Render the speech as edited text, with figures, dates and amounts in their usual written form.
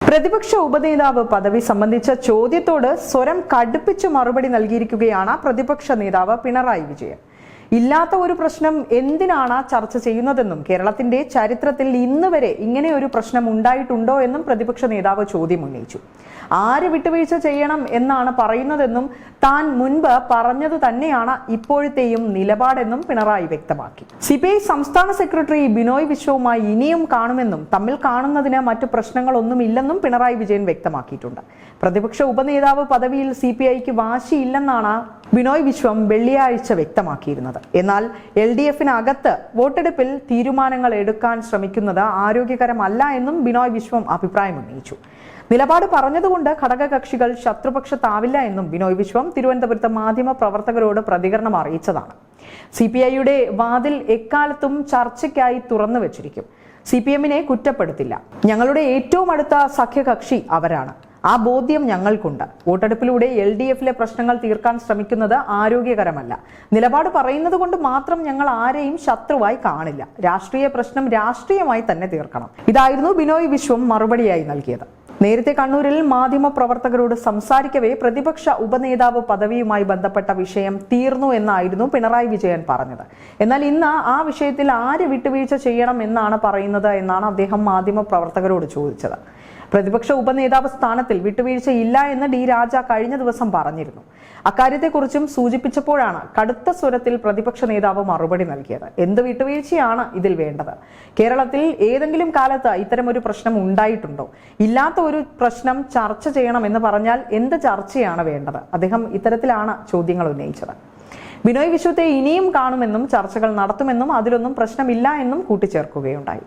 പ്രതിപക്ഷ ഉപനേതാവ് പദവി സംബന്ധിച്ച ചോദ്യത്തോട് സ്വരം കടുപ്പിച്ച് മറുപടി നൽകിയിരിക്കുകയാണ് പ്രതിപക്ഷ നേതാവ് പിണറായി വിജയൻ. ഇല്ലാത്ത ഒരു പ്രശ്നം എന്തിനാണ് ചർച്ച ചെയ്യുന്നതെന്നും കേരളത്തിന്റെ ചരിത്രത്തിൽ ഇന്ന് വരെ ഇങ്ങനെ ഒരു പ്രശ്നം ഉണ്ടായിട്ടുണ്ടോ എന്നും പ്രതിപക്ഷ നേതാവ് ചോദ്യം ഉന്നയിച്ചു. ആര് വിട്ടുവീഴ്ച ചെയ്യണം എന്നാണ് പറയുന്നതെന്നും താൻ മുൻപ് പറഞ്ഞത് തന്നെയാണ് ഇപ്പോഴത്തെയും നിലപാടെന്നും പിണറായി വ്യക്തമാക്കി. CPI സംസ്ഥാന സെക്രട്ടറി ബിനോയ് വിശ്വവുമായി ഇനിയും കാണുമെന്നും തമ്മിൽ കാണുന്നതിന് മറ്റു പ്രശ്നങ്ങളൊന്നുമില്ലെന്നും പിണറായി വിജയൻ വ്യക്തമാക്കിയിട്ടുണ്ട്. പ്രതിപക്ഷ ഉപനേതാവ് പദവിയിൽ CPIക്ക് വാശിയില്ലെന്നാണ് ബിനോയ് വിശ്വം വെള്ളിയാഴ്ച വ്യക്തമാക്കിയിരുന്നത്. എന്നാൽ LDFനകത്ത് വോട്ടെടുപ്പിൽ തീരുമാനങ്ങൾ എടുക്കാൻ ശ്രമിക്കുന്നത് ആരോഗ്യകരമല്ല എന്നും ബിനോയ് വിശ്വം അഭിപ്രായം ഉന്നയിച്ചു. നിലപാട് പറഞ്ഞതുകൊണ്ട് ഘടകകക്ഷികൾ ശത്രുപക്ഷത്താവില്ല എന്നും ബിനോയ് വിശ്വം തിരുവനന്തപുരത്ത് മാധ്യമ പ്രവർത്തകരോട് പ്രതികരണം അറിയിച്ചതാണ്. CPIയുടെ വാതിൽ എക്കാലത്തും ചർച്ചയ്ക്കായി തുറന്നു വെച്ചിരിക്കും. CPMനെ കുറ്റപ്പെടുത്തില്ല. ഞങ്ങളുടെ ഏറ്റവും അടുത്ത സഖ്യകക്ഷി അവരാണ്. ആ ബോധ്യം ഞങ്ങൾക്കുണ്ട്. വോട്ടെടുപ്പിലൂടെ LDFലെ പ്രശ്നങ്ങൾ തീർക്കാൻ ശ്രമിക്കുന്നത് ആരോഗ്യകരമല്ല. നിലപാട് പറയുന്നത് കൊണ്ട് മാത്രം ഞങ്ങൾ ആരെയും ശത്രുവായി കാണില്ല. രാഷ്ട്രീയ പ്രശ്നം രാഷ്ട്രീയമായി തന്നെ തീർക്കണം. ഇതായിരുന്നു ബിനോയ് വിശ്വം മറുപടിയായി നൽകിയത്. നേരത്തെ കണ്ണൂരിൽ മാധ്യമ പ്രവർത്തകരോട് സംസാരിക്കവേ പ്രതിപക്ഷ ഉപനേതാവ് പദവിയുമായി ബന്ധപ്പെട്ട വിഷയം തീർന്നു എന്നായിരുന്നു പിണറായി വിജയൻ പറഞ്ഞത്. എന്നാൽ ഇന്ന് ആ വിഷയത്തിൽ ആര് വിട്ടുവീഴ്ച ചെയ്യണം എന്നാണ് പറയുന്നത് എന്നാണ് അദ്ദേഹം മാധ്യമ പ്രവർത്തകരോട് ചോദിച്ചത്. പ്രതിപക്ഷ ഉപനേതാവ് സ്ഥാനത്തിൽ വിട്ടുവീഴ്ചയില്ല എന്ന് D രാജ കഴിഞ്ഞ ദിവസം പറഞ്ഞിരുന്നു. അക്കാര്യത്തെക്കുറിച്ചും സൂചിപ്പിച്ചപ്പോഴാണ് കടുത്ത സ്വരത്തിൽ പ്രതിപക്ഷ നേതാവ് മറുപടി നൽകിയത്. എന്ത് വിട്ടുവീഴ്ചയാണ് ഇതിൽ വേണ്ടത്? കേരളത്തിൽ ഏതെങ്കിലും കാലത്ത് ഇത്തരമൊരു പ്രശ്നം ഉണ്ടായിട്ടുണ്ടോ? ഇല്ലാത്ത ഒരു പ്രശ്നം ചർച്ച ചെയ്യണം എന്ന് പറഞ്ഞാൽ എന്ത് ചർച്ചയാണ് വേണ്ടത്? അദ്ദേഹം ഇത്തരത്തിലാണ് ചോദ്യങ്ങൾ ഉന്നയിച്ചത്. ബിനോയ് വിശ്വത്തെ ഇനിയും കാണുമെന്നും ചർച്ചകൾ നടത്തുമെന്നും അതിലൊന്നും പ്രശ്നമില്ല എന്നും കൂട്ടിച്ചേർക്കുകയുണ്ടായി.